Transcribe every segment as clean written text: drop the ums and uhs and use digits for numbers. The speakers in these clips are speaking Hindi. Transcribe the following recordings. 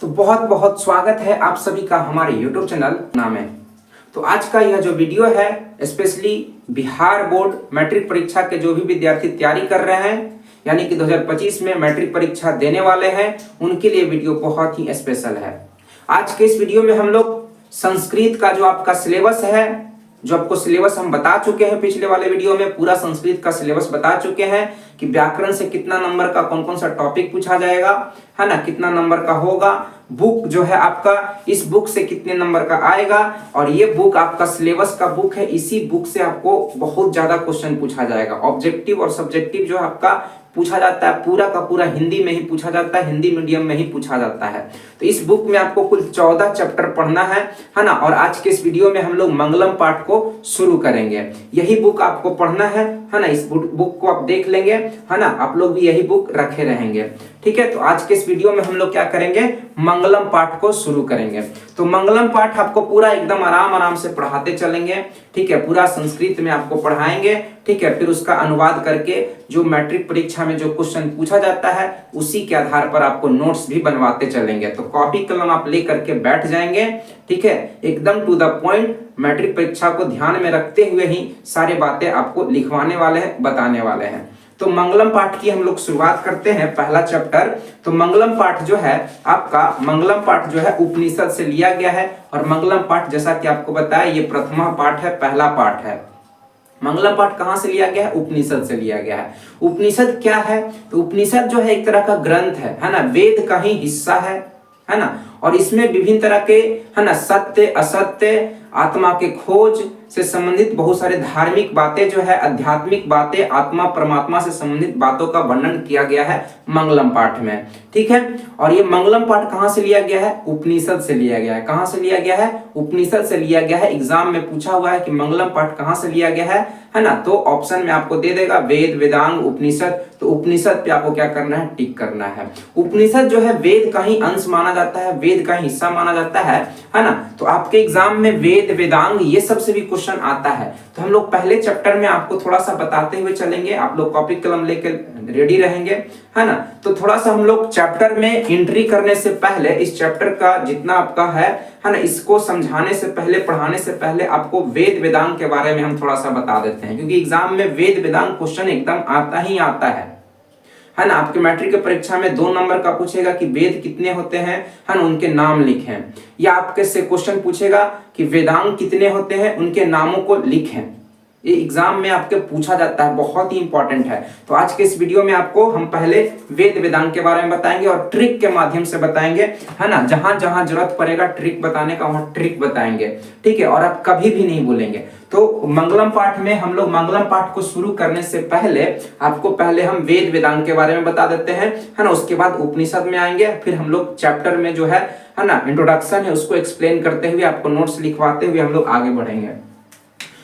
तो बहुत बहुत स्वागत है आप सभी का हमारे YouTube चैनल नाम है। तो आज का यह जो वीडियो है स्पेशली बिहार बोर्ड मैट्रिक परीक्षा के जो भी विद्यार्थी तैयारी कर रहे हैं यानी कि 2025 में मैट्रिक परीक्षा देने वाले हैं उनके लिए वीडियो बहुत ही स्पेशल है। आज के इस वीडियो में हम लोग संस्कृत का जो आपका सिलेबस है, जो आपको सिलेबस हम बता चुके हैं पिछले वाले वीडियो में, पूरा संस्कृत का सिलेबस बता चुके हैं कि व्याकरण से कितना नंबर का कौन कौन सा टॉपिक पूछा जाएगा, है ना, कितना नंबर का होगा, बुक जो है आपका इस बुक से कितने नंबर का आएगा, और ये बुक आपका सिलेबस का बुक है, इसी बुक से आपको बहुत ज्यादा क्वेश्चन पूछा जाएगा। ऑब्जेक्टिव और सब्जेक्टिव जो आपका पूछा जाता है पूरा का पूरा हिंदी में ही पूछा जाता है, हिंदी मीडियम में ही पूछा जाता है। तो इस बुक में आपको कुल 14 चैप्टर पढ़ना है ना। और आज के इस वीडियो में हम लोग मंगलम पाठ को शुरू करेंगे। यही बुक आपको पढ़ना है ना। इस बुक को आप देख लेंगे, है ना, आप लोग भी यही बुक रखे रहेंगे, ठीक है। तो आज के इस वीडियो में हम लोग क्या करेंगे, मंगलम पाठ को शुरू करेंगे। तो मंगलम पाठ आपको पूरा एकदम आराम आराम से पढ़ाते चलेंगे, ठीक है। पूरा संस्कृत में आपको पढ़ाएंगे, ठीक है। फिर उसका अनुवाद करके जो मैट्रिक परीक्षा में जो क्वेश्चन पूछा जाता है उसी के आधार पर आपको नोट्स भी बनवाते चलेंगे। तो कॉपी कलम आप ले करके बैठ जाएंगे, ठीक है, एकदम टू द पॉइंट। मैट्रिक परीक्षा को ध्यान में रखते हुए ही सारी बातें आपको लिखवाने वाले हैं, बताने वाले हैं। तो मंगलम पाठ की हम लोग शुरुआत करते हैं, पहला चैप्टर। तो मंगलम पाठ जो है आपका, मंगलम पाठ जो है उपनिषद से लिया गया है। और मंगलम पाठ जैसा कि आपको बताया ये प्रथमा पाठ है, पहला पाठ है। मंगलम पाठ कहां से लिया गया है, उपनिषद से लिया गया है। उपनिषद क्या है, तो उपनिषद जो है एक तरह का ग्रंथ है ना, वेद का ही हिस्सा है ना। और इसमें विभिन्न तरह के, है ना, सत्य असत्य, आत्मा के खोज से संबंधित बहुत सारे धार्मिक बातें जो है, आध्यात्मिक बातें, आत्मा परमात्मा से संबंधित बातों का वर्णन किया गया है मंगलम पाठ में, ठीक है। और ये मंगलम पाठ कहां से लिया गया है, उपनिषद से लिया गया है। कहां से लिया गया है, उपनिषद से लिया गया है। एग्जाम में पूछा हुआ है कि मंगलम पाठ कहां से लिया गया है ना। तो ऑप्शन में आपको दे देगा वेद, वेदांग, उपनिषद। तो उपनिषद पे आपको क्या करना है, टिक करना है। उपनिषद जो है वेद का ही अंश माना जाता है, वेद का हिस्सा माना जाता है ना। तो आपके एग्जाम में वेद, वेदांग ये सबसे भी क्वेश्चन आता है। तो हम लोग पहले चैप्टर में आपको थोड़ा सा बताते हुए चलेंगे, आप लोग कॉपी कलम लेकर रेडी रहेंगे, है ना। तो थोड़ा सा हम लोग चैप्टर में एंट्री करने से पहले, इस चैप्टर का जितना आपका है ना, इसको समझाने से पहले, पढ़ाने से पहले आपको वेद वेदांग के बारे में हम थोड़ा सा बता देते हैं। क्योंकि एग्जाम में वेद वेदांग क्वेश्चन एकदम आता ही आता है ना। आपके मैट्रिक की परीक्षा में 2 नंबर का पूछेगा कि वेद कितने होते हैं, है ना, उनके नाम लिखें। या आपके से क्वेश्चन पूछेगा कि वेदांग कितने होते हैं, उनके नामों को लिखें। ये एग्जाम में आपके पूछा जाता है, बहुत ही इंपॉर्टेंट है। तो आज के इस वीडियो में आपको हम पहले वेद वेदांग के बारे में बताएंगे और ट्रिक के माध्यम से बताएंगे, है ना। जहां जहां जरूरत पड़ेगा ट्रिक बताने का वहां ट्रिक बताएंगे, ठीक है। और आप कभी भी नहीं भूलेंगे। तो मंगलम पाठ में हम लोग मंगलम पाठ को शुरू करने से पहले आपको पहले हम वेद वेदांग के बारे में बता देते हैं, है ना। उसके बाद उपनिषद में आएंगे, फिर हम लोग चैप्टर में जो है ना, इंट्रोडक्शन है उसको एक्सप्लेन करते हुए, आपको नोट्स लिखवाते हुए हम लोग आगे बढ़ेंगे।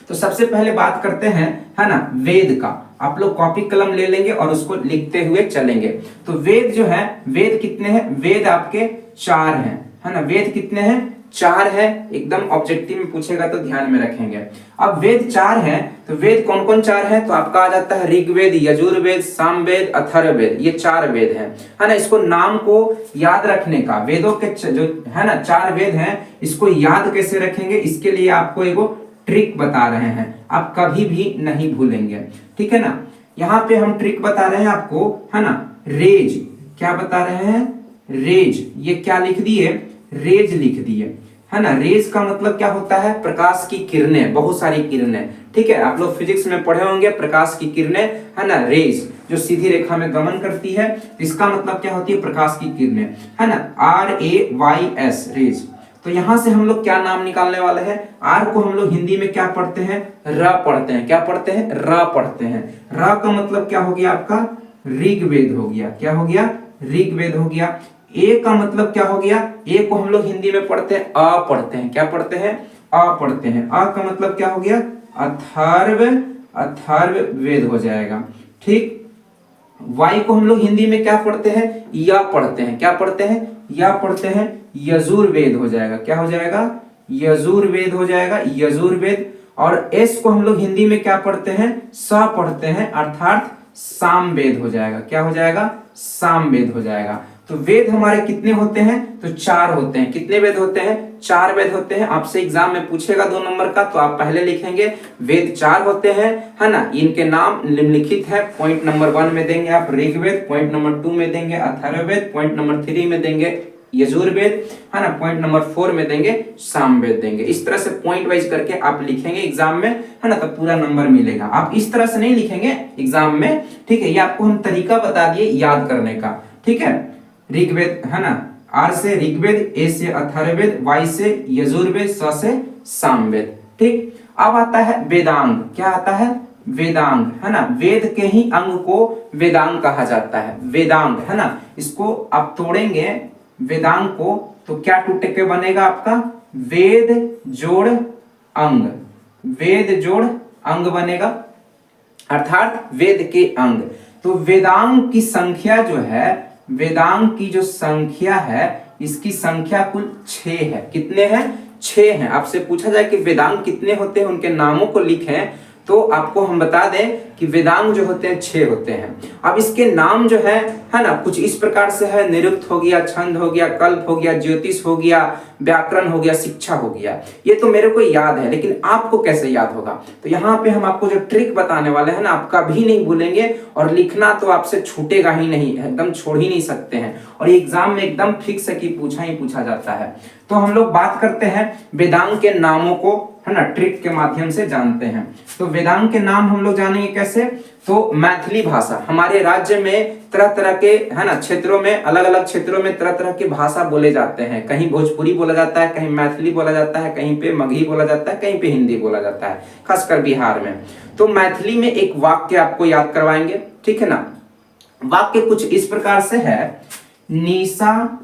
तो सबसे पहले बात करते हैं, है ना, वेद का। आप लोग कॉपी कलम ले लेंगे और उसको लिखते हुए चलेंगे। तो वेद जो है, वेद कितने हैं, वेद आपके 4 हैं, है ना। वेद कितने हैं, 4 है। एकदम ऑब्जेक्टिव में पूछेगा तो ध्यान में रखेंगे। अब वेद 4 हैं, तो वेद कौन कौन 4 हैं, तो आपका आ जाता है ऋग्वेद, यजुर्वेद, सामवेद, अथर्ववेद। ये 4 वेद हैं, है ना। इसको नाम को याद रखने का, वेदों के जो है ना 4 वेद हैं, इसको याद कैसे रखेंगे, इसके लिए आपको एगो ट्रिक बता रहे हैं, आप कभी भी नहीं भूलेंगे, ठीक है ना। यहाँ पे हम ट्रिक बता रहे हैं आपको, है ना। रेज, क्या बता रहे हैं, रेज। ये क्या लिख दिए, रेज लिख दिए, है ना। रेज का मतलब क्या होता है, प्रकाश की किरणें, बहुत सारी किरणें, ठीक है। आप लोग फिजिक्स में पढ़े होंगे प्रकाश की किरणें, है ना। रेज जो सीधी रेखा में गमन करती है, इसका मतलब क्या होती है, प्रकाश की किरणें, है ना। RAYS, rays. तो यहां से हम लोग क्या नाम निकालने वाले हैं, आर को हम लोग हिंदी में क्या पढ़ते हैं, र पढ़ते हैं। क्या पढ़ते हैं, र पढ़ते हैं। र का मतलब क्या हो गया आपका, ऋग्वेद हो गया। क्या हो गया, ऋग्वेद हो गया। ए का मतलब क्या हो गया, ए को हम लोग हिंदी में पढ़ते हैं, अ पढ़ते हैं। क्या पढ़ते हैं, अ पढ़ते हैं। अ का मतलब क्या हो गया, अथर्व, अथर्ववेद हो जाएगा, ठीक। वाई को हम लोग हिंदी में क्या पढ़ते हैं, या पढ़ते हैं। क्या पढ़ते हैं, या पढ़ते हैं। यजुर्वेद हो जाएगा। क्या हो जाएगा, यजुर्वेद हो जाएगा, यजुर्वेद। और एस को हम लोग हिंदी में क्या पढ़ते हैं, स पढ़ते हैं, अर्थात सामवेद हो जाएगा। क्या हो जाएगा, सामवेद हो जाएगा। तो वेद हमारे कितने होते हैं? तो 4 होते हैं। कितने वेद होते हैं? 4 वेद होते हैं। आपसे एग्जाम में पूछेगा 2 नंबर का, तो आप पहले लिखेंगे वेद 4 होते हैं, है ना। इनके नाम निम्नलिखित है। पॉइंट नंबर 1 में देंगे आप ऋग्वेद, पॉइंट नंबर 2 में देंगे अथर्ववेद, पॉइंट नंबर 3 में देंगे यजुर्वेद, है ना, पॉइंट नंबर 4 में देंगे सामवेद देंगे। इस तरह से पॉइंट वाइज करके आप लिखेंगे एग्जाम में, है ना, तो पूरा नंबर मिलेगा। आप इस तरह से नहीं लिखेंगे एग्जाम में, ठीक है। ये आपको हम तरीका बता दिए याद करने का, ठीक है। ऋग्वेद, है ना, आर से ऋग्वेद, ए से अथर्ववेद, वाई से यजुर्वेद, स से सामवेद, ठीक। अब आता है वेदांग। क्या आता है? वेदांग, है ना। वेद के ही अंग को वेदांग कहा जाता है। वेदांग, है ना, इसको आप तोड़ेंगे वेदांग को, तो क्या टूट के बनेगा आपका? वेद जोड़ अंग। वेद जोड़ अंग बनेगा, अर्थात वेद के अंग। तो वेदांग की संख्या जो है, वेदांग की जो संख्या है, इसकी संख्या कुल 6 है। कितने हैं? 6 हैं। आपसे पूछा जाए कि वेदांग कितने होते हैं, उनके नामों को लिखें, तो आपको हम बता दें कि वेदांग जो होते हैं 6 होते हैं। अब इसके नाम जो है ना, कुछ इस प्रकार से है। निरुक्त हो गया, छंद हो गया, कल्प हो गया, ज्योतिष हो गया, व्याकरण हो गया, शिक्षा हो गया। ये तो मेरे को याद है, लेकिन आपको कैसे याद होगा? तो यहाँ पे हम आपको जो ट्रिक बताने वाले हैं ना, आप कभी नहीं भूलेंगे, और लिखना तो आपसे छूटेगा ही नहीं, एकदम छोड़ ही नहीं सकते हैं। और एग्जाम में एकदम फिक्स है कि पूछा ही पूछा जाता है। तो हम लोग बात करते हैं वेदांग के नामों को, है ना, ट्रिक के माध्यम से जानते हैं। तो वेदांग के नाम हम लोग जानेंगे कैसे? तो मैथिली भाषा, हमारे राज्य में तरह तरह के, है ना, क्षेत्रों में, अलग अलग क्षेत्रों में तरह तरह की भाषा बोले जाते हैं। कहीं भोजपुरी बोला जाता है, कहीं मैथिली बोला जाता है, कहीं पे मगही बोला जाता है, कहीं पे हिंदी बोला जाता है, खासकर बिहार में। तो मैथिली में एक वाक्य आपको याद करवाएंगे, ठीक है ना। वाक्य कुछ इस प्रकार से है। निशा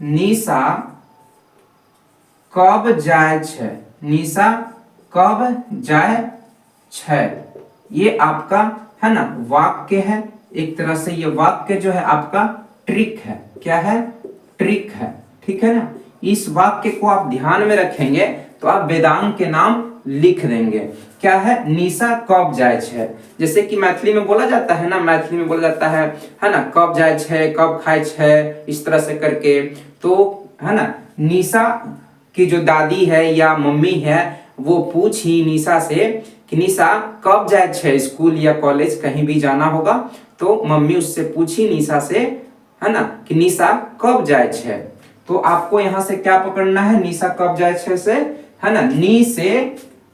निशा कब जाय छै। निशा कब जाय छै, ये आपका, है ना, वाक्य है। एक तरह से ये वाक्य जो है आपका ट्रिक है। क्या है? ट्रिक है, ठीक है ना। इस वाक्य को आप ध्यान में रखेंगे तो आप वेदांग के नाम लिख देंगे। क्या है? निशा कब जाय छै। जैसे कि मैथिली में बोला जाता है ना, मैथिली में बोला जाता है ना, कब जाय छै, कब खाय छै, इस तरह से करके। तो, है ना, निशा की जो दादी है या मम्मी है, वो पूछी निशा से कि निशा कब जाए छै, स्कूल या कॉलेज कहीं भी जाना होगा, तो मम्मी उससे पूछी निशा से, है ना, कि निशा कब जाए छै। तो आपको यहां से क्या पकड़ना है? निशा कब जाए छै से, है ना,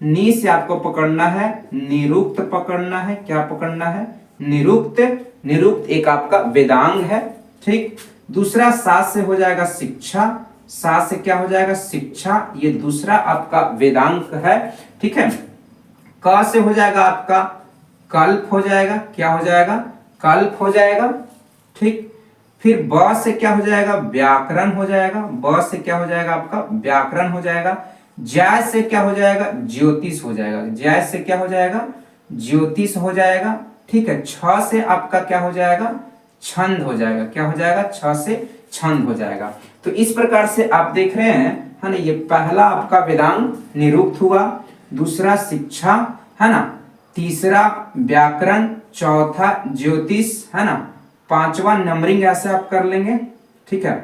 नी से आपको पकड़ना है, निरुक्त पकड़ना है। क्या पकड़ना है? निरुक्त। निरुक्त एक आपका वेदांग है, ठीक। दूसरा सा से हो जाएगा शिक्षा। सा से क्या हो जाएगा? शिक्षा। ये दूसरा आपका वेदांग है, ठीक है। क से हो जाएगा आपका कल्प हो जाएगा। क्या हो जाएगा? कल्प हो जाएगा, ठीक। फिर ब से क्या हो जाएगा? व्याकरण हो जाएगा। ब से क्या हो जाएगा? आपका व्याकरण हो जाएगा। जय से क्या हो जाएगा? ज्योतिष हो जाएगा। जय से क्या हो जाएगा? ज्योतिष हो जाएगा, ठीक है। छ से आपका क्या हो जाएगा? छंद हो जाएगा। क्या हो जाएगा? छ से छंद हो जाएगा। तो इस प्रकार से आप देख रहे हैं, है ना, ये पहला आपका वेदांग निरुक्त हुआ, दूसरा शिक्षा, है ना, तीसरा व्याकरण, चौथा ज्योतिष, है ना, पांचवा नंबरिंग ऐसे आप कर लेंगे, ठीक है।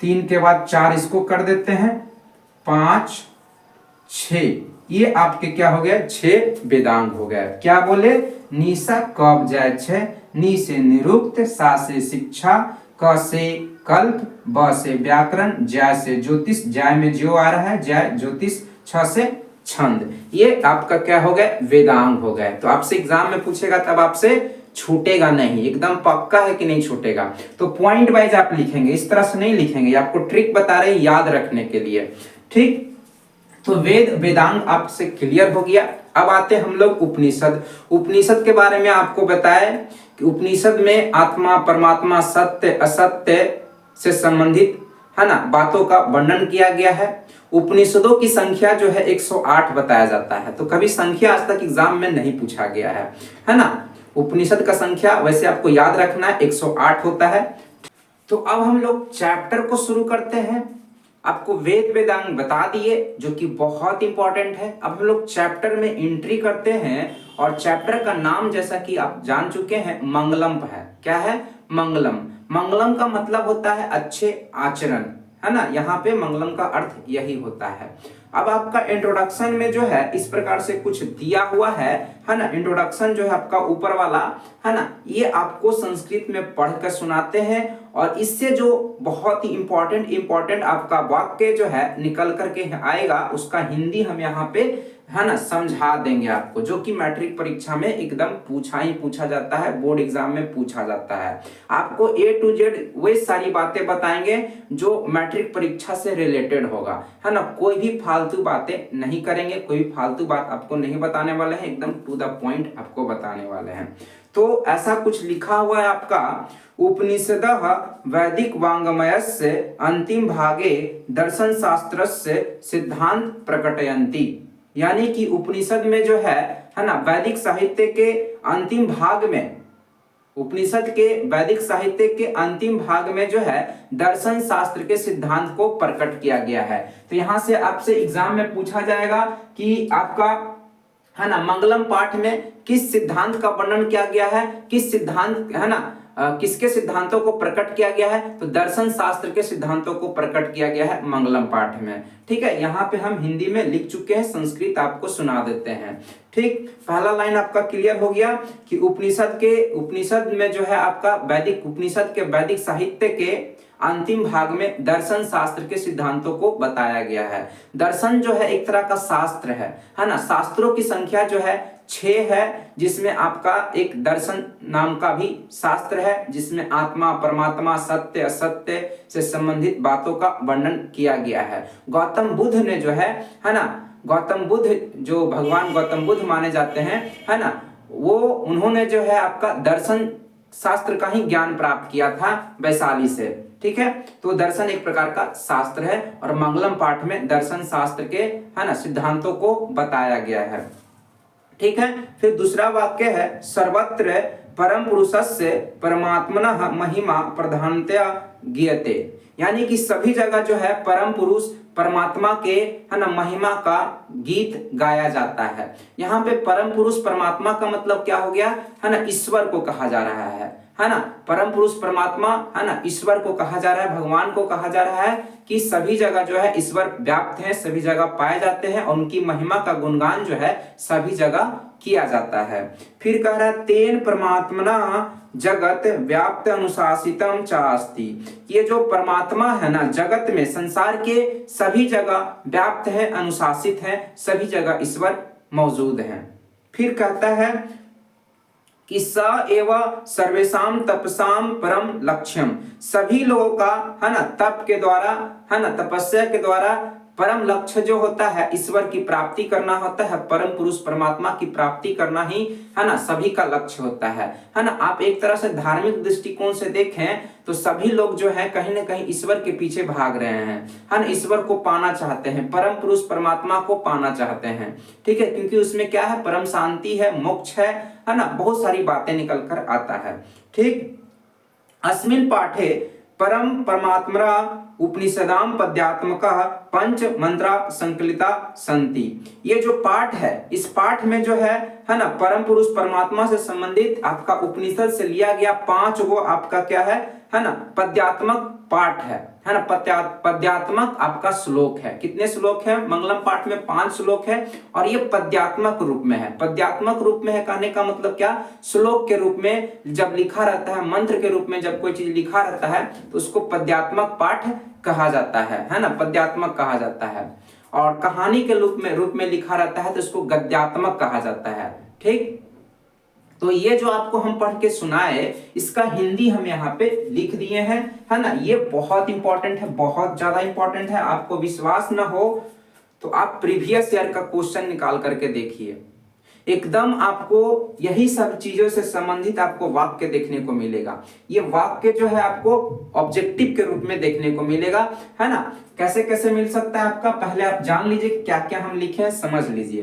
3 के बाद 4 इसको कर देते हैं, 5, 6, ये आपके क्या हो गया? 6 वेदांग हो गया। क्या बोले? निशा कब जाय छै, नी से निरुक्त, सा से शिक्षा, क से कल्प, ब से व्याकरण, जय से ज्योतिष, जय में ज्यो आ रहा है, जय ज्योतिष, छ से छंद। ये आपका क्या हो गया? वेदांग हो गए। तो आपसे एग्जाम में पूछेगा तब आपसे छूटेगा नहीं, एकदम पक्का है कि नहीं छूटेगा। तो पॉइंट वाइज आप लिखेंगे, इस तरह से नहीं लिखेंगे। आपको ट्रिक बता रहे हैं याद रखने के लिए, ठीक। तो वेद वेदांग आपसे क्लियर हो गया। अब आते हम लोग उपनिषद। उपनिषद के बारे में आपको बताएं कि उपनिषद में आत्मा, परमात्मा, सत्य, असत्य से संबंधित, है ना, बातों का वर्णन किया गया है। उपनिषदों की संख्या जो है 108 बताया जाता है। तो कभी संख्या आज तक एग्जाम में नहीं पूछा गया है ना। उपनिषद का संख्या वैसे आपको याद रखना है, 108 होता है। तो अब हम लोग चैप्टर को शुरू करते हैं। आपको वेद वेदांग बता दिए, जो कि बहुत इंपॉर्टेंट है। अब हम लोग चैप्टर में एंट्री करते हैं, और चैप्टर का नाम जैसा कि आप जान चुके हैं, मंगलम है। क्या है? मंगलम। मंगलम का मतलब होता है अच्छे आचरण, है ना, यहाँ पे मंगलम का अर्थ यही होता है। अब आपका इंट्रोडक्शन में जो है इस प्रकार से कुछ दिया हुआ है ना। इंट्रोडक्शन जो है आपका ऊपर वाला, है ना, ये आपको संस्कृत में पढ़ कर सुनाते हैं और इससे जो बहुत ही इंपॉर्टेंट आपका वाक्य जो है निकल करके आएगा उसका हिंदी हम यहाँ पे, है ना, समझा देंगे आपको, जो कि मैट्रिक परीक्षा में एकदम पूछा जाता है, बोर्ड एग्जाम में पूछा जाता है। आपको A to Z वे सारी बातें बताएंगे जो मैट्रिक परीक्षा से रिलेटेड होगा, है ना। कोई भी फालतू बातें नहीं करेंगे, कोई भी फालतू बात आपको नहीं बताने वाले हैं, एकदम टू द पॉइंट आपको बताने वाले हैं। तो ऐसा कुछ लिखा हुआ है आपका, उपनिषदः वैदिक वाङ्मयस्य अंतिम भागे दर्शन शास्त्रस्य सिद्धांत प्रकटयन्ति। यानी कि उपनिषद में जो है ना, वैदिक साहित्य के अंतिम भाग में, उपनिषद के वैदिक साहित्य के अंतिम भाग में जो है दर्शन शास्त्र के सिद्धांत को प्रकट किया गया है। तो यहां से आपसे एग्जाम में पूछा जाएगा कि आपका, है ना, मंगलम पाठ में किस सिद्धांत का वर्णन किया गया है, किस सिद्धांत, है ना, किसके सिद्धांतों को प्रकट किया गया है, तो दर्शन शास्त्र के सिद्धांतों को प्रकट किया गया है मंगलम पाठ में। ठीक है, यहाँ पे हम हिंदी में लिख चुके हैं, संस्कृत आपको सुना देते हैं। ठीक, पहला लाइन आपका क्लियर हो गया कि उपनिषद में जो है आपका वैदिक, उपनिषद के वैदिक साहित्य के अंतिम भाग में दर्शन शास्त्र के सिद्धांतों को बताया गया है। दर्शन जो है एक तरह का शास्त्र है ना। शास्त्रों की संख्या जो है 6 है, जिसमें आपका एक दर्शन नाम का भी शास्त्र है, जिसमें आत्मा, परमात्मा, सत्य, असत्य से संबंधित बातों का वर्णन किया गया है। गौतम बुद्ध ने जो है ना, गौतम बुद्ध जो भगवान गौतम बुद्ध माने जाते हैं, है ना, वो उन्होंने जो है आपका दर्शन शास्त्र का ही ज्ञान प्राप्त किया था वैशाली से। ठीक है, तो दर्शन एक प्रकार का शास्त्र है और मंगलम पाठ में दर्शन शास्त्र के, है ना, सिद्धांतों को बताया गया है। ठीक है, फिर दूसरा वाक्य है, सर्वत्र परम पुरुषस्य परमात्मनः महिमा प्रधानतया गीयते। यानी कि सभी जगह जो है परम पुरुष परमात्मा के, है ना, महिमा का गीत गाया जाता है। यहाँ पे परम पुरुष परमात्मा का मतलब क्या हो गया, है ना, ईश्वर को कहा जा रहा है ना। परम पुरुष परमात्मा, है ना, ईश्वर को कहा जा रहा है, भगवान को कहा जा रहा है कि सभी जगह जो है ईश्वर व्याप्त है, सभी जगह पाए जाते हैं और उनकी महिमा का गुणगान जो है सभी जगह किया जाता है। फिर कह रहा है, तेन परमात्मना जगत व्याप्त अनुशासितम चास्ति। ये जो परमात्मा है ना, जगत में, संसार के सभी जगह व्याप्त है, अनुशासित है, सभी जगह ईश्वर मौजूद है। फिर कहता है कि स एव सर्वेषाम तपसाम परम लक्ष्यम। सभी लोगों का, है ना, तप के द्वारा, है ना, तपस्या के द्वारा परम लक्ष्य जो होता है ईश्वर की प्राप्ति करना होता है, परम पुरुष परमात्मा की प्राप्ति करना ही, है ना, सभी का लक्ष्य होता है ना। आप एक तरह से धार्मिक दृष्टिकोण से देखें तो सभी लोग जो है कहीं ना कहीं ईश्वर के पीछे भाग रहे हैं, है ना, ईश्वर को पाना चाहते हैं, परम पुरुष परमात्मा को पाना चाहते हैं। ठीक है, क्योंकि उसमें क्या है, परम शांति है, मोक्ष है ना, बहुत सारी बातें निकल कर आता है। ठीक, अस्मिन् पाठे परम परमात्मा उपनिषदाम पद्यात्मक पंच मंत्रा संकलिता संति। ये जो पाठ है, इस पाठ में जो है ना, परम पुरुष परमात्मा से संबंधित आपका उपनिषद से लिया गया 5 वो आपका क्या है ना, पद्यात्मक पाठ है ना, पद्यात्मक आपका श्लोक है। कितने श्लोक है मंगलम पाठ में? 5 श्लोक है और ये पद्यात्मक रूप में है। पद्यात्मक रूप में है कहने का मतलब क्या, श्लोक के रूप में जब लिखा रहता है, मंत्र के रूप में जब कोई चीज लिखा रहता है तो उसको पद्यात्मक पाठ कहा जाता है ना, पद्यात्मक कहा जाता है। और कहानी के रूप में लिखा रहता है तो उसको गद्यात्मक कहा जाता है। ठीक, तो ये जो आपको हम पढ़ के सुनाए, इसका हिंदी हम यहाँ पे लिख दिए हैं, है ना। ये बहुत इंपॉर्टेंट है, बहुत ज्यादा इंपॉर्टेंट है। आपको विश्वास ना हो तो आप प्रीवियस ईयर का क्वेश्चन निकाल करके देखिए, एकदम आपको यही सब चीजों से संबंधित आपको वाक्य देखने को मिलेगा। ये वाक्य जो है आपको ऑब्जेक्टिव के रूप में देखने को मिलेगा, है ना। कैसे कैसे मिल सकता है आपका, पहले आप जान लीजिए क्या क्या हम लिखे हैं, समझ लीजिए।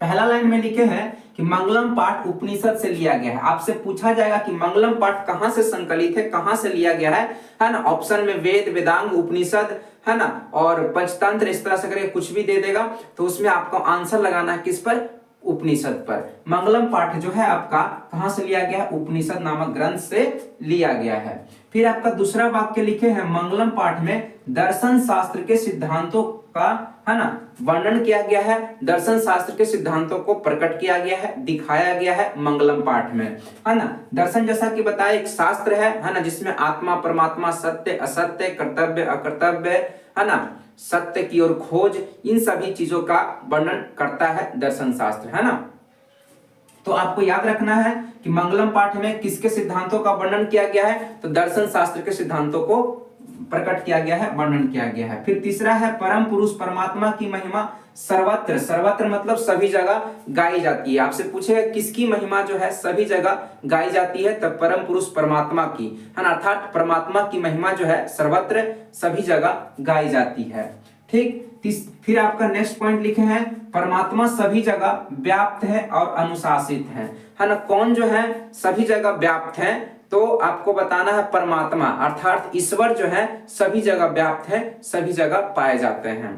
पहला लाइन में लिखे हैं कि मंगलम पाठ उपनिषद से लिया गया है। आपसे पूछा जाएगा कि मंगलम पाठ कहां से संकलित है, कहां से लिया गया है ना। ऑप्शन में वेद, वेदांग, उपनिषद, है ना, और पंचतंत्र, इस तरह से करके कुछ भी दे देगा तो उसमें आपको आंसर लगाना है किस पर, उपनिषद पर। मंगलम पाठ जो है आपका कहां से लिया गया है? उपनिषद नामक ग्रंथ से लिया गया है। फिर आपका दूसरा वाक्य लिखे हैं, मंगलम पाठ में दर्शन शास्त्र के सिद्धांतों का, है ना, वर्णन किया गया है। दर्शन शास्त्र के सिद्धांतों को प्रकट किया गया है, दिखाया गया है मंगलम पाठ में, है ना। दर्शन जैसा कि बताया एक शास्त्र है ना, जिसमें आत्मा परमात्मा, सत्य असत्य, कर्तव्य अकर्तव्य, है ना, सत्य की ओर खोज, इन सभी चीजों का वर्णन करता है दर्शन शास्त्र, है ना। तो आपको याद रखना है कि मंगलम पाठ में किसके सिद्धांतों का वर्णन किया गया है? तो दर्शन शास्त्र के सिद्धांतों को प्रकट किया गया है, वर्णन किया गया है। फिर तीसरा है, परम पुरुष परमात्मा की महिमा सर्वत्र, सर्वत्र मतलब सभी जगह गाई जाती है। आपसे पूछेगा किसकी महिमा जो है सभी जगह गाई जाती है? तब परम पुरुष परमात्मा की, है ना, अर्थात परमात्मा की महिमा जो है सर्वत्र सभी जगह गाई जाती है। ठीक, फिर आपका नेक्स्ट पॉइंट लिखे हैं, परमात्मा सभी जगह व्याप्त है और अनुशासित है ना। कौन जो है सभी जगह व्याप्त है? तो आपको बताना है परमात्मा, अर्थात ईश्वर जो है सभी जगह व्याप्त है, सभी जगह पाए जाते हैं।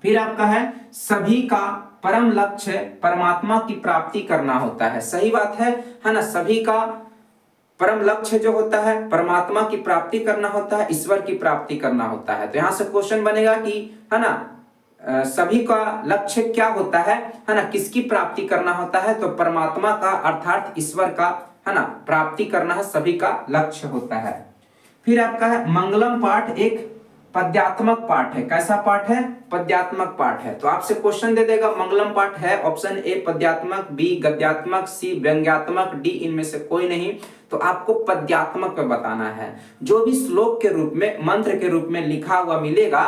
फिर आपका है, सभी का परम लक्ष्य परमात्मा की प्राप्ति करना होता है। सही बात है ना। सभी का परम लक्ष्य जो होता है परमात्मा की प्राप्ति करना होता है, ईश्वर की प्राप्ति करना होता है। तो यहां से क्वेश्चन बनेगा कि, है ना, सभी का लक्ष्य क्या होता है ना, किसकी प्राप्ति करना होता है? तो परमात्मा का, अर्थात ईश्वर का, है ना, प्राप्ति करना है, सभी का लक्ष्य होता है। फिर आपका है, मंगलम पाठ एक पद्यात्मक पाठ है। कैसा पाठ है? पद्यात्मक पाठ है। तो आपसे क्वेश्चन दे देगा, मंगलम पाठ है ऑप्शन ए पद्यात्मक, बी गद्यात्मक, सी व्यंग्यात्मक, डी इनमें से कोई नहीं। तो आपको पद्यात्मक पे बताना है। जो भी श्लोक के रूप में, मंत्र के रूप में लिखा हुआ मिलेगा,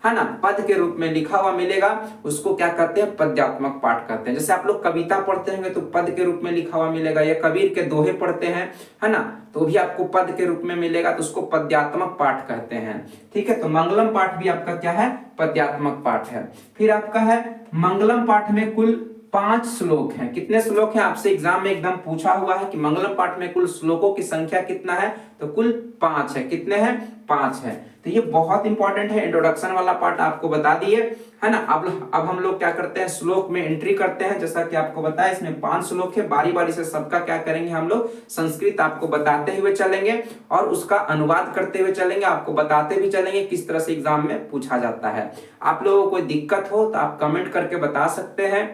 है ना, पद के रूप में लिखा हुआ मिलेगा, उसको क्या कहते हैं? पद्यात्मक पाठ कहते हैं। जैसे आप लोग कविता पढ़ते होंगे तो पद के रूप में लिखा हुआ मिलेगा, या कबीर के दोहे पढ़ते हैं, है ना, तो भी आपको पद के रूप में मिलेगा, तो उसको पद्यात्मक पाठ कहते हैं। ठीक है, तो मंगलम पाठ भी आपका क्या है? पद्यात्मक पाठ है। फिर आपका है, मंगलम पाठ में कुल 5 श्लोक हैं। कितने श्लोक हैं? आपसे एग्जाम में एकदम पूछा हुआ है कि मंगलम पाठ में कुल श्लोकों की संख्या कितना है? तो कुल 5 है। कितने हैं? 5 है। तो ये बहुत इंपॉर्टेंट है, इंट्रोडक्शन वाला पार्ट आपको बता दिए, है ना। अब हम लोग क्या करते हैं? श्लोक में एंट्री करते हैं। जैसा कि आपको बताया इसमें 5 श्लोक है, बारी बारी से सबका क्या करेंगे हम लोग? संस्कृत आपको बताते हुए चलेंगे और उसका अनुवाद करते हुए चलेंगे, आपको बताते भी चलेंगे किस तरह से एग्जाम में पूछा जाता है। आप लोगों को कोई दिक्कत हो तो आप कमेंट करके बता सकते हैं,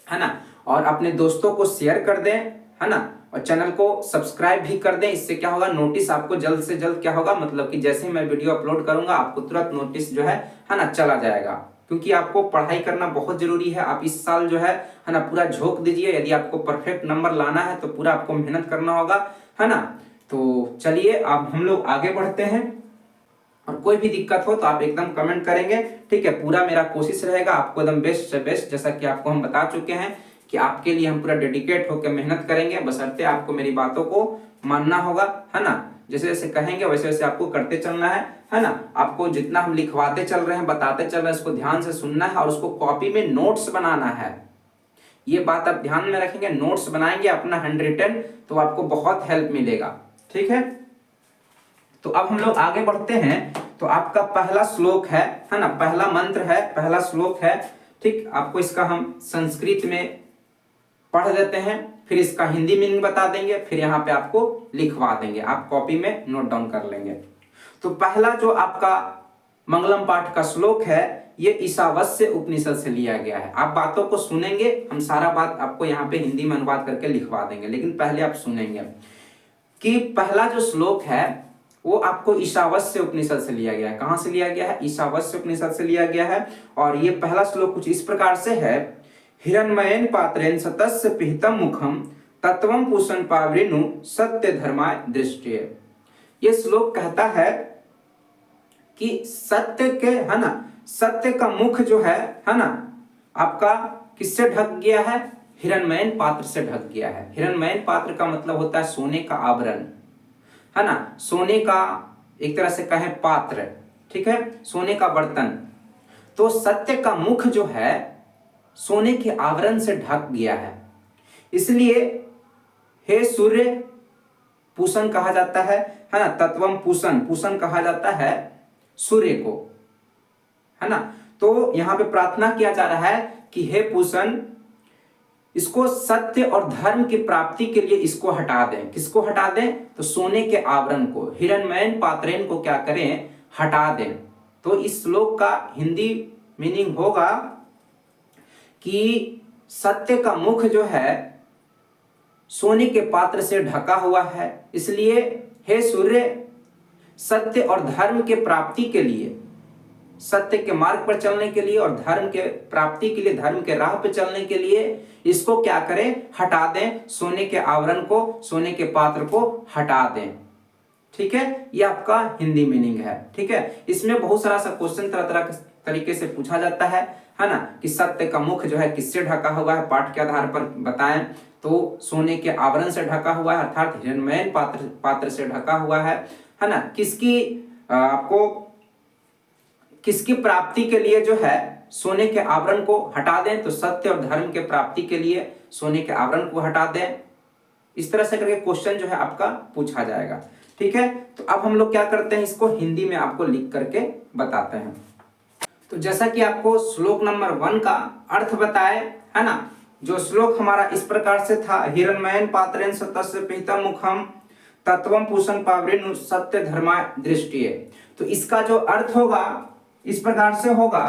है ना, और अपने दोस्तों को शेयर कर दें, है ना, और चैनल को सब्सक्राइब भी कर दें। इससे क्या होगा? नोटिस आपको जल्द से जल्द क्या होगा, मतलब कि जैसे ही मैं वीडियो अपलोड करूंगा आपको तुरंत नोटिस जो है ना, चला जाएगा। क्योंकि आपको पढ़ाई करना बहुत जरूरी है। आप इस साल जो है ना, पूरा झोंक दीजिए। यदि आपको परफेक्ट नंबर लाना है तो पूरा आपको मेहनत करना होगा, है ना। तो चलिए अब हम लोग आगे बढ़ते हैं, और कोई भी दिक्कत हो तो आप एकदम कमेंट करेंगे, ठीक है। पूरा मेरा कोशिश रहेगा आपको एकदम बेस्ट से बेस्ट, जैसा कि आपको हम बता चुके हैं कि आपके लिए हम पूरा डेडिकेट होकर मेहनत करेंगे। बशर्ते आपको मेरी बातों को मानना होगा, है ना। जैसे जैसे कहेंगे वैसे वैसे आपको करते चलना है ना। आपको जितना हम लिखवाते चल रहे हैं, बताते चल रहे हैं, उसको ध्यान से सुनना है और उसको कॉपी में नोट्स बनाना है। ये बात आप ध्यान में रखेंगे, नोट्स बनाएंगे अपना हैंड रिटन, तो आपको बहुत हेल्प मिलेगा, ठीक है। तो अब हम लोग आगे बढ़ते हैं। तो आपका पहला श्लोक है ना, पहला मंत्र है, पहला श्लोक है, ठीक। आपको इसका हम संस्कृत में पढ़ देते हैं, फिर इसका हिंदी मीनिंग बता देंगे, फिर यहाँ पे आपको लिखवा देंगे, आप कॉपी में नोट डाउन कर लेंगे। तो पहला जो आपका मंगलम पाठ का श्लोक है, ये ईशावास्य उपनिषद से लिया गया है। आप बातों को सुनेंगे, हम सारा बात आपको यहाँ पे हिंदी में अनुवाद करके लिखवा देंगे, लेकिन पहले आप सुनेंगे कि पहला जो श्लोक है वो आपको ईशावास्य उपनिषद से लिया गया है। कहां से लिया गया है? ईशावास्य उपनिषद से लिया गया है। और ये पहला श्लोक कुछ इस प्रकार से है, हिरण्मयेन पात्रेण सतस्य पिहितम मुखम तत्वम पूषण पावृणु सत्य धर्माय दृष्टि। ये श्लोक कहता है कि सत्य के, है ना, सत्य का मुख जो है ना, आपका किससे ढक गया है? हिरण्मयेन पात्र से ढक गया है। हिरण्मयेन पात्र का मतलब होता है सोने का आवरण, है ना, सोने का एक तरह से कहें पात्र, ठीक है, सोने का बर्तन। तो सत्य का मुख जो है सोने के आवरण से ढक गया है, इसलिए हे सूर्य पूषण कहा जाता है ना, तत्वम पूषण, पूषण कहा जाता है सूर्य को, है ना। तो यहां पे प्रार्थना किया जा रहा है कि हे पूषण, इसको सत्य और धर्म की प्राप्ति के लिए इसको हटा दें। किसको हटा दें? तो सोने के आवरण को, हिरण्मयन पात्रेन को क्या करें? हटा दें। तो इस श्लोक का हिंदी मीनिंग होगा कि सत्य का मुख जो है सोने के पात्र से ढका हुआ है, इसलिए हे सूर्य, सत्य और धर्म के प्राप्ति के लिए, सत्य के मार्ग पर चलने के लिए और धर्म के प्राप्ति के लिए, धर्म के राह पर चलने के लिए इसको क्या करें? हटा दें। सोने के आवरण को, सोने के पात्र को हटा दें। ठीक है, ये आपका हिंदी मीनिंग है। ठीक है, इसमें बहुत सारा सा क्वेश्चन तरह तरह के तरीके से पूछा जाता है ना, कि सत्य का मुख जो है किससे ढका हुआ है, पाठ के आधार पर बताएं। तो सोने के आवरण से ढका हुआ है, अर्थात हिरण्मयन पात्र से ढका हुआ है ना। किसकी आपको किसकी प्राप्ति के लिए जो है सोने के आवरण को हटा दें? तो सत्य और धर्म के प्राप्ति के लिए सोने के आवरण को हटा दें। इस तरह से करके क्वेश्चन जो है आपका पूछा जाएगा। ठीक है, तो अब हम लोग क्या करते हैं, इसको हिंदी में आपको लिख करके बताते हैं। तो जैसा कि आपको श्लोक नंबर 1 का अर्थ बताए है ना, जो श्लोक हमारा इस प्रकार से था, हिरण्मयन पात्रेण सतस्य पिहितं मुखम तत्वं पूषण पावृणु सत्य धर्मा दृष्टि। तो इसका जो अर्थ होगा इस प्रकार से होगा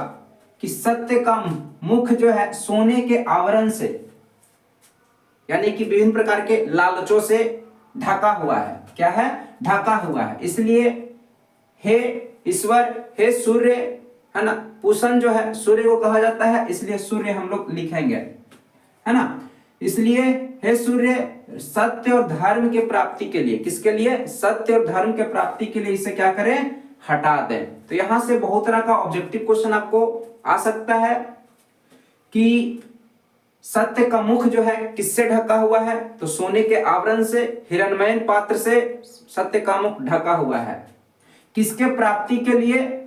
कि सत्य का मुख जो है सोने के आवरण से, यानी कि विभिन्न प्रकार के लालचों से ढका हुआ है। क्या है? ढका हुआ है। इसलिए हे ईश्वर, हे सूर्य, है ना, पूषण जो है सूर्य को कहा जाता है, इसलिए सूर्य हम लोग लिखेंगे, है ना। इसलिए हे सूर्य, सत्य और धर्म के प्राप्ति के लिए, किसके लिए? सत्य और धर्म के प्राप्ति के लिए इसे क्या करें? हटा दें। तो यहां से बहुत तरह का ऑब्जेक्टिव क्वेश्चन आपको आ सकता है कि सत्य का मुख जो है किससे ढका हुआ है? तो सोने के आवरण से, हिरण्मयन पात्र से सत्य का मुख ढका हुआ है। किसके प्राप्ति के लिए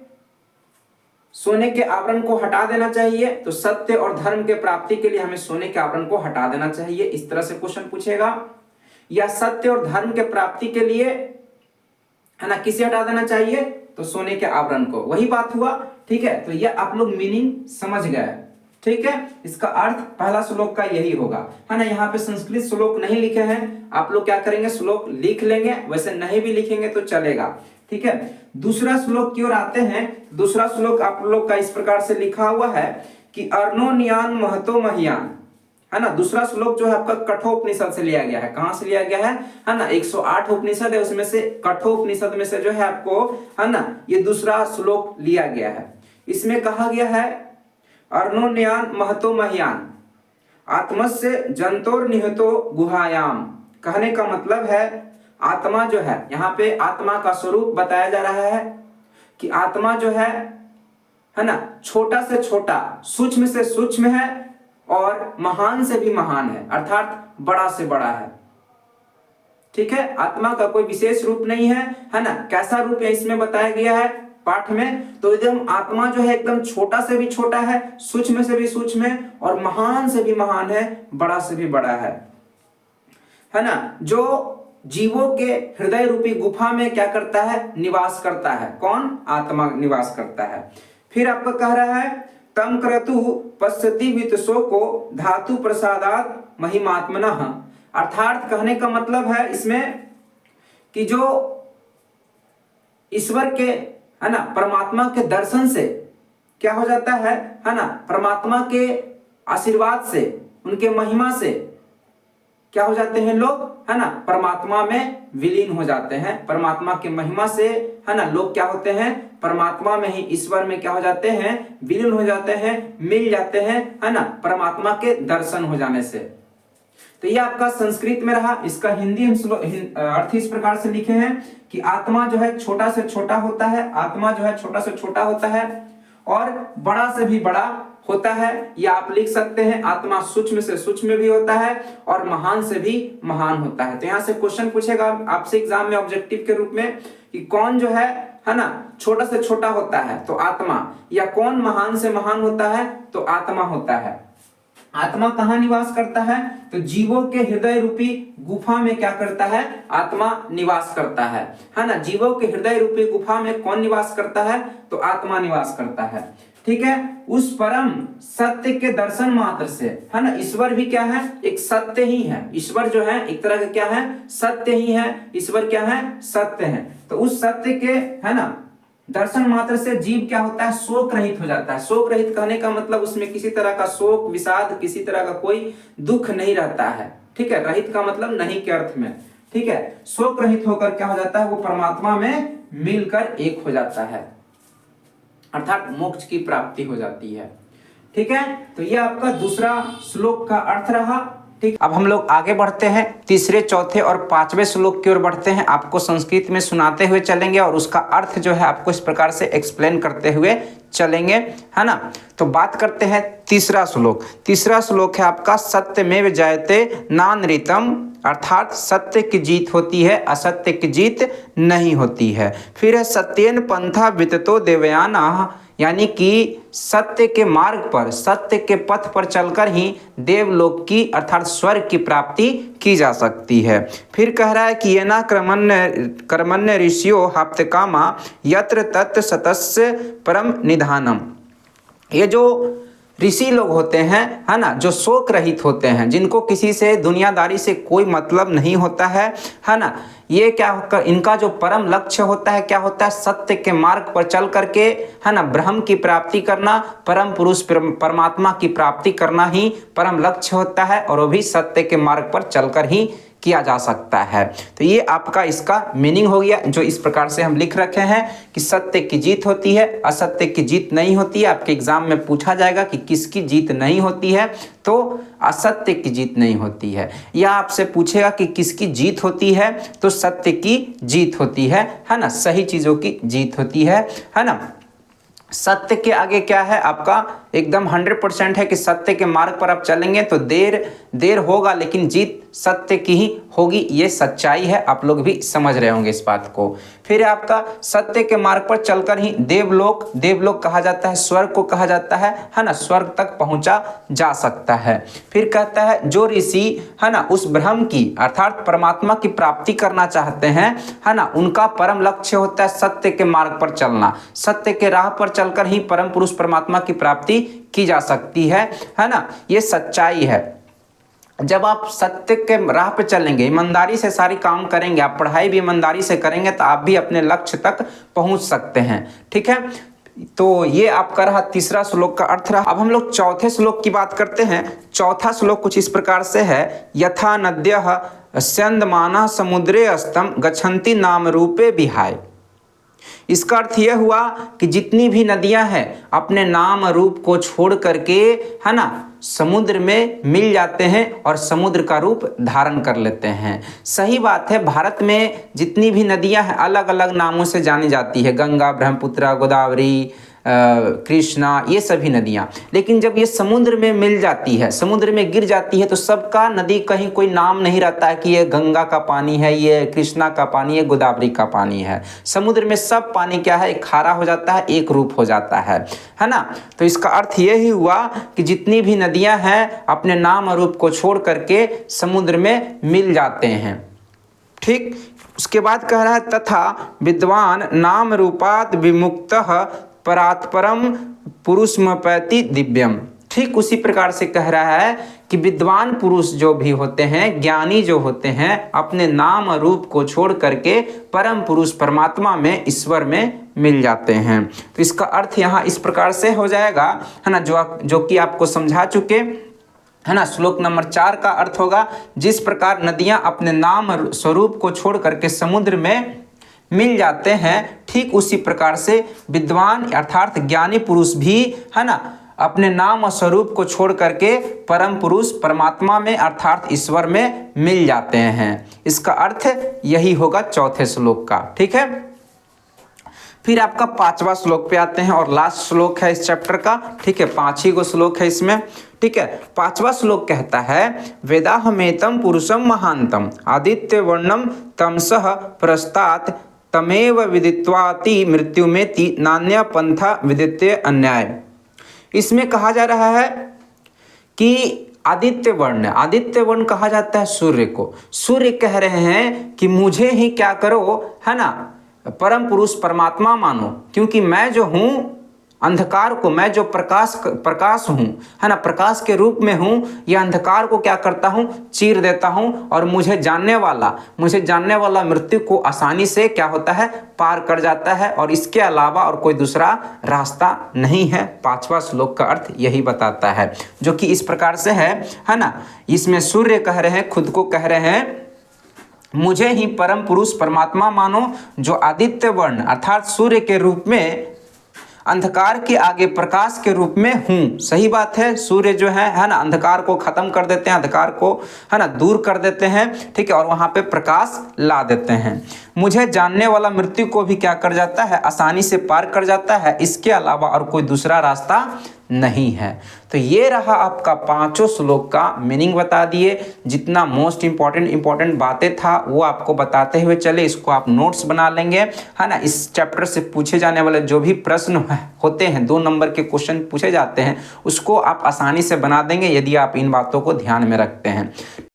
सोने के आवरण को हटा देना चाहिए? तो सत्य और धर्म के प्राप्ति के लिए हमें सोने के आवरण को हटा देना चाहिए। इस तरह से क्वेश्चन पूछेगा। या सत्य और धर्म के प्राप्ति के लिए, है ना, किसे हटा देना चाहिए? तो सोने के आवरण को। वही बात हुआ। ठीक है, तो ये आप लोग मीनिंग समझ गए। ठीक है, इसका अर्थ पहला श्लोक का यही होगा, है ना। यहाँ पे संस्कृत श्लोक नहीं लिखे हैं, आप लोग क्या करेंगे? श्लोक लिख लेंगे, वैसे नहीं भी लिखेंगे तो चलेगा। ठीक है, दूसरा श्लोक की ओर आते हैं। दूसरा श्लोक आप लोग का इस प्रकार से लिखा हुआ है कि अर्णोन्यान महतो महियान, है ना। दूसरा श्लोक जो है आपका कठोपनिषद से लिया गया है। कहां से लिया गया है ना, 108 उपनिषद है, उसमें से कठोपनिषद में से जो है आपको, है ना, ये दूसरा श्लोक लिया गया है। इसमें कहा गया है अर्णोन्यान महतो महियान आत्मस्य जंतोर निहतो गुहायाम। कहने का मतलब है आत्मा जो है, यहाँ पे आत्मा का स्वरूप बताया जा रहा है कि आत्मा जो है ना, छोटा से छोटा, सूक्ष्म से सूक्ष्म है और महान से भी महान है, अर्थात बड़ा से बड़ा है। ठीक है, आत्मा का कोई विशेष रूप नहीं है ना। कैसा रूप है इसमें बताया गया है पाठ में? तो एकदम आत्मा जो है एकदम छोटा से भी छोटा है, सूक्ष्म से भी सूक्ष्म है और महान से भी महान है, बड़ा से भी बड़ा है ना। जो जीवों के हृदय रूपी गुफा में क्या करता है? निवास करता है। कौन? आत्मा निवास करता है। फिर आपका कह रहा है तम क्रतु पश्यति वितसो को धातु प्रसादात महिमात्मनः। अर्थात कहने का मतलब है इसमें कि जो ईश्वर के, है ना, परमात्मा के दर्शन से क्या हो जाता है ना, परमात्मा के आशीर्वाद से, उनके महिमा से क्या हो जाते हैं लोग, है ना, परमात्मा में विलीन हो जाते हैं। परमात्मा के महिमा से, है ना, लोग क्या होते हैं? परमात्मा में ही, ईश्वर में क्या हो जाते हैं? विलीन हो जाते हैं, मिल जाते हैं, है ना, परमात्मा के दर्शन हो जाने से। तो ये आपका संस्कृत में रहा। इसका हिंदी अर्थ इस प्रकार से लिखे हैं कि आत्मा जो है छोटा से छोटा होता है, आत्मा जो है छोटा से छोटा होता है और बड़ा से भी बड़ा होता है। या आप लिख सकते हैं आत्मा सूक्ष्म से सूक्ष्म भी होता है और महान से भी महान होता है। तो यहाँ से क्वेश्चन पूछेगा आपसे एग्जाम में ऑब्जेक्टिव के रूप में कि कौन जो है ना, छोटा से छोटा होता है तो आत्मा, या कौन महान से महान होता है तो आत्मा होता है। आत्मा कहाँ निवास करता है? तो जीवों के हृदय रूपी गुफा में क्या करता है? आत्मा निवास करता है ना। जीवों के हृदय रूपी गुफा में कौन निवास करता है? तो आत्मा निवास करता है। ठीक है, उस परम सत्य के दर्शन मात्र से, है ना, ईश्वर भी क्या है, एक सत्य ही है। ईश्वर जो है एक तरह का क्या है, सत्य ही है। ईश्वर क्या है, सत्य है। तो उस सत्य के, है ना, दर्शन मात्र से जीव क्या होता है, शोक रहित हो जाता है। शोक रहित कहने का मतलब उसमें किसी तरह का शोक विषाद, किसी तरह का कोई दुख नहीं रहता है। ठीक है, रहित का मतलब नहीं के अर्थ में। ठीक है, शोक रहित होकर क्या हो जाता है, वो परमात्मा में मिलकर एक हो जाता है, अर्थात मोक्ष की प्राप्ति हो जाती है। ठीक है, तो ये आपका दूसरा श्लोक का अर्थ रहा। ठीक, अब हम लोग आगे बढ़ते हैं, तीसरे, चौथे और पांचवें श्लोक की ओर बढ़ते हैं। आपको संस्कृत में सुनाते हुए चलेंगे और उसका अर्थ जो है आपको इस प्रकार से एक्सप्लेन करते हुए चलेंगे, है ना। तो बात करते हैं तीसरा श्लोक। तीसरा श्लोक है आपका सत्यमेव जयते नानृतम, अर्थात सत्य की जीत होती है, असत्य की जीत नहीं होती है। फिर है सत्येन पंथा विततो देवयाना, यानी कि सत्य के मार्ग पर, सत्य के पथ पर चलकर ही देवलोक की अर्थात स्वर्ग की प्राप्ति की जा सकती है। फिर कह रहा है कि ये ना कर्मण्य ऋषियो हाप्तकामा यत्र तत् सतस्य परम निधानम। ये जो ऋषि लोग होते हैं, है ना, जो शोक रहित होते हैं, जिनको किसी से दुनियादारी से कोई मतलब नहीं होता है ना, ये क्या, इनका जो परम लक्ष्य होता है क्या होता है, सत्य के मार्ग पर चल करके, है ना, ब्रह्म की प्राप्ति करना, परम पुरुष परमात्मा की प्राप्ति करना ही परम लक्ष्य होता है, और वो भी सत्य के मार्ग पर चलकर ही किया जा सकता है। तो ये आपका इसका मीनिंग हो गया, जो इस प्रकार से हम लिख रखे हैं कि सत्य की जीत होती है, असत्य की जीत नहीं होती है। आपके एग्जाम में पूछा जाएगा कि किसकी जीत नहीं होती है, तो असत्य की जीत नहीं होती है। या आपसे पूछेगा कि किसकी जीत होती है, तो सत्य की जीत होती है ना, सही चीजों की जीत होती है ना। सत्य के आगे क्या है आपका, एकदम 100% है कि सत्य के मार्ग पर आप चलेंगे तो देर होगा, लेकिन जीत सत्य की ही होगी। ये सच्चाई है, आप लोग भी समझ रहे होंगे इस बात को। फिर आपका सत्य के मार्ग पर चलकर ही देवलोक कहा जाता है, स्वर्ग को कहा जाता है ना, स्वर्ग तक पहुंचा जा सकता है। फिर कहता है जो ऋषि, है ना, उस ब्रह्म की अर्थात परमात्मा की प्राप्ति करना चाहते हैं, है ना, उनका परम लक्ष्य होता है सत्य के मार्ग पर चलना। सत्य के राह पर चलकर ही परम पुरुष परमात्मा की प्राप्ति की जा सकती है ना। ये सच्चाई है। जब आप सत्य के राह पे चलेंगे, ईमानदारी से सारी काम करेंगे, आप पढ़ाई भी ईमानदारी से करेंगे, तो आप भी अपने लक्ष्य तक पहुंच सकते हैं। ठीक है, तो ये आपका रहा तीसरा श्लोक का अर्थ रहा। अब हम लोग चौथे श्लोक की बात करते हैं। चौथा श्लोक कुछ इस प्रकार से है, यथा नद्यः स्यन्दमाना समुद्रे अस्तम गच्छन्ति नाम रूपे विहाय। इसका अर्थ यह हुआ कि जितनी भी नदियां हैं अपने नाम रूप को छोड़ करके, है ना, समुद्र में मिल जाते हैं और समुद्र का रूप धारण कर लेते हैं। सही बात है, भारत में जितनी भी नदियां हैं अलग अलग नामों से जानी जाती है, गंगा, ब्रह्मपुत्र, गोदावरी, कृष्णा, ये सभी नदियाँ। लेकिन जब ये समुद्र में मिल जाती है, समुद्र में गिर जाती है, तो सबका नदी कहीं कोई नाम नहीं रहता है कि ये गंगा का पानी है, ये कृष्णा का पानी है, गोदावरी का पानी है। समुद्र में सब पानी क्या है, खारा हो जाता है, एक रूप हो जाता है ना। तो इसका अर्थ यही हुआ कि जितनी भी नदियाँ हैं अपने नाम और रूप को छोड़ करके समुद्र में मिल जाते हैं। ठीक, उसके बाद कह रहा है तथा विद्वान नाम रूपात विमुक्तः परात्परम पुरुषमपैति दिव्यम। ठीक उसी प्रकार से कह रहा है कि विद्वान पुरुष जो भी होते हैं, ज्ञानी जो होते हैं, अपने नाम रूप को छोड़ करके परम पुरुष परमात्मा में, ईश्वर में मिल जाते हैं। तो इसका अर्थ यहाँ इस प्रकार से हो जाएगा, है ना, जो कि आपको समझा चुके, है ना। श्लोक नंबर 4 का अर्थ होगा, जिस प्रकार नदियाँ अपने नाम स्वरूप को छोड़ करके समुद्र में मिल जाते हैं, ठीक उसी प्रकार से विद्वान अर्थात ज्ञानी पुरुष भी, है ना, अपने नाम और स्वरूप को छोड़ करके परम पुरुष परमात्मा में अर्थात ईश्वर में मिल जाते हैं। इसका अर्थ यही होगा चौथे श्लोक का। ठीक है, फिर आपका 5वां श्लोक पे आते हैं और लास्ट श्लोक है इस चैप्टर का। ठीक है, 5 ही गो श्लोक है इसमें। ठीक है, 5वां श्लोक कहता है वेदाहमेतम पुरुषम महांतम आदित्य वर्णम तमसः प्रस्तात् तमेव विदित्वाति मृत्यु में ति नान्य पंथा विदित्य अन्याय। इसमें कहा जा रहा है कि आदित्य वर्ण कहा जाता है सूर्य को। सूर्य कह रहे हैं कि मुझे ही क्या करो, है ना, परम पुरुष परमात्मा मानो, क्योंकि मैं जो हूँ अंधकार को, मैं जो प्रकाश हूँ, है ना, प्रकाश के रूप में हूँ, यह अंधकार को क्या करता हूँ, चीर देता हूँ और मुझे जानने वाला मृत्यु को आसानी से क्या होता है, पार कर जाता है और इसके अलावा और कोई दूसरा रास्ता नहीं है। 5वां श्लोक का अर्थ यही बताता है, जो कि इस प्रकार से है ना। इसमें सूर्य कह रहे हैं, खुद को कह रहे हैं, मुझे ही परम पुरुष परमात्मा मानो, जो आदित्य वर्ण अर्थात सूर्य के रूप में अंधकार के आगे प्रकाश के रूप में हूँ। सही बात है, सूर्य जो है ना, अंधकार को खत्म कर देते हैं, अंधकार को है ना दूर कर देते हैं, ठीक है, और वहाँ पे प्रकाश ला देते हैं। मुझे जानने वाला मृत्यु को भी क्या कर जाता है, आसानी से पार कर जाता है, इसके अलावा और कोई दूसरा रास्ता नहीं है। तो ये रहा आपका 5 श्लोक का मीनिंग बता दिए। जितना मोस्ट इंपॉर्टेंट बातें था वो आपको बताते हुए चले, इसको आप नोट्स बना लेंगे, है ना। इस चैप्टर से पूछे जाने वाले जो भी प्रश्न होते हैं, 2 नंबर के क्वेश्चन पूछे जाते हैं, उसको आप आसानी से बना देंगे यदि आप इन बातों को ध्यान में रखते हैं।